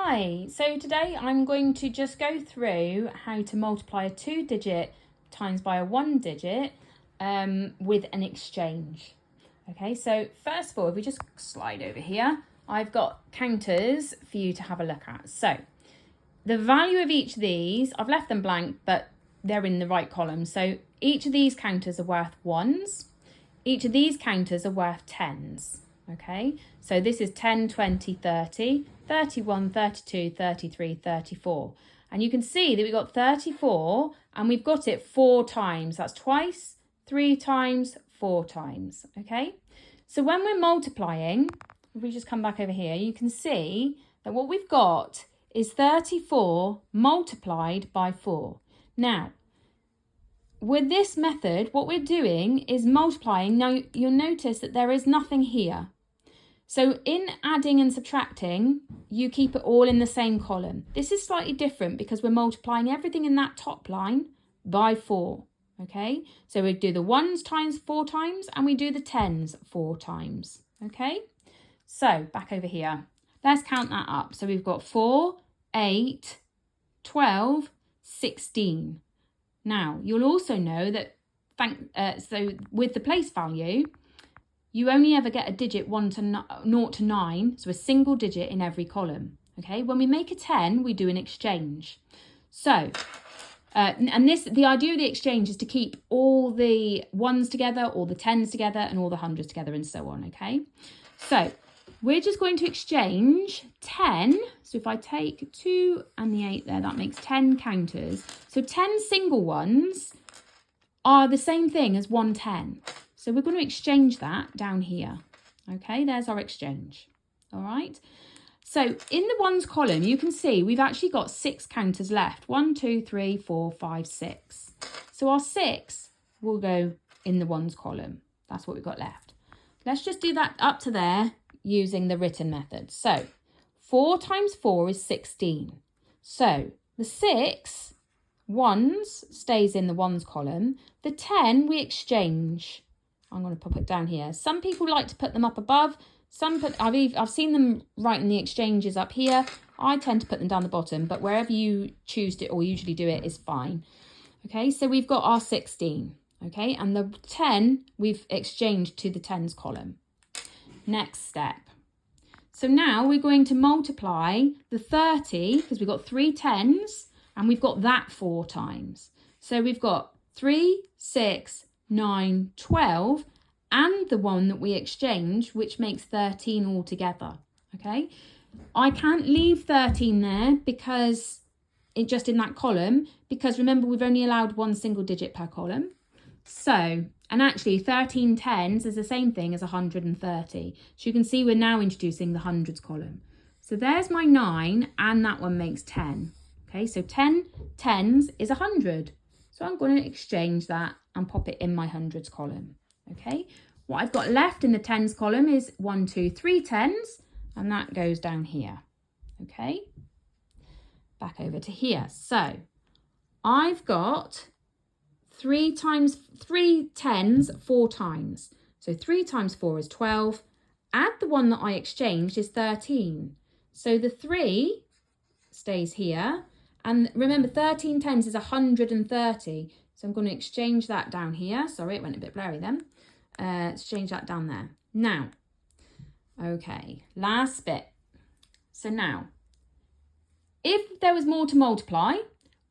Hi, so today I'm going to just go through how to multiply a 2-digit times by a 1-digit with an exchange. Okay, so first of all, if we just slide over here, I've got counters for you to have a look at. So the value of each of these, I've left them blank, but they're in the right column. So each of these counters are worth 1s. Each of these counters are worth 10s. Okay, so this is 10, 20, 30, 31, 32, 33, 34. And you can see that we've got 34 and we've got it 4 times. That's twice, 3 times, 4 times. Okay, so when we're multiplying, if we just come back over here, you can see that what we've got is 34 multiplied by 4. Now, with this method, what we're doing is multiplying. Now, you'll notice that there is nothing here. So in adding and subtracting, you keep it all in the same column. This is slightly different because we're multiplying everything in that top line by 4. Okay, so we do the 1s times 4 times and we do the 10s 4 times. Okay, so back over here, let's count that up. So we've got 4, 8, 12, 16. Now, you'll also know that so with the place value, you only ever get a digit 0 to 9, so a single digit in every column. Okay, when we make a 10, we do an exchange. So, the idea of the exchange is to keep all the 1s together, all the 10s together, and all the 100s together, and so on. Okay, so we're just going to exchange 10. So if I take 2 and the 8 there, that makes 10 counters. So 10 single ones are the same thing as 110. So we're going to exchange that down here. Okay, there's our exchange. All right. So in the 1s column, you can see we've actually got 6 counters left. 1, 2, 3, 4, 5, 6. So our 6 will go in the 1s column. That's what we've got left. Let's just do that up to there using the written method. So 4 times 4 is 16. So the 6 1s stays in the 1s column. The 10 we exchange. I'm going to pop it down here. Some people like to put them up above. I've seen them writing the exchanges up here. I tend to put them down the bottom, but wherever you choose to or usually do it is fine. Okay, so we've got our 16. Okay, and the 10 we've exchanged to the 10s column. Next step. So now we're going to multiply the 30 because we've got 3 10s and we've got that 4 times. So we've got 3, 6, 9, 12 and the one that we exchange, which makes 13 altogether. Okay, I can't leave 13 there because just in that column, because remember we've only allowed 1 single digit per column. So, and actually 13 10s is the same thing as 130. So you can see we're now introducing the hundreds column. So there's my 9 and that one makes 10. Okay, so 10 10s is 100. So I'm going to exchange that and pop it in my hundreds column. Okay, what I've got left in the 10s column is 1, 2, 3 10s and that goes down here. Okay, back over to here. So I've got 3 times 3 10s 4 times. So 3 times 4 is 12. Add the one that I exchanged is 13. So the 3 stays here. And remember 13 10s is 130. So I'm going to exchange that down here. Sorry, it went a bit blurry then. Exchange that down there. Now, okay, last bit. So now, if there was more to multiply,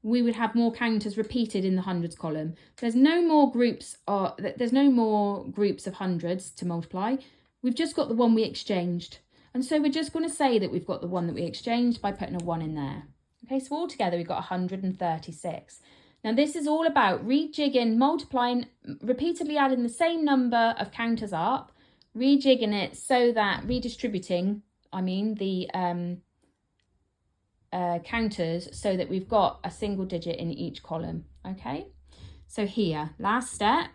we would have more counters repeated in the hundreds column. There's no more groups of hundreds to multiply. We've just got the one we exchanged. And so we're just going to say that we've got the one that we exchanged by putting a 1 in there. Okay, so altogether we've got 136. Now this is all about rejigging, multiplying, repeatedly adding the same number of counters up, rejigging it so that redistributing, the counters so that we've got a single digit in each column. Okay, so here, last step,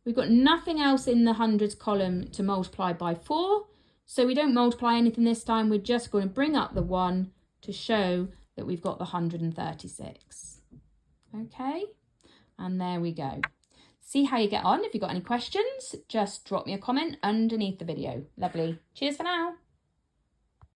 we've got nothing else in the hundreds column to multiply by 4, so we don't multiply anything this time. We're just going to bring up the 1 to show that we've got the 136. Okay, and there we go. See how you get on. If you've got any questions, just drop me a comment underneath the video. Lovely. Cheers for now.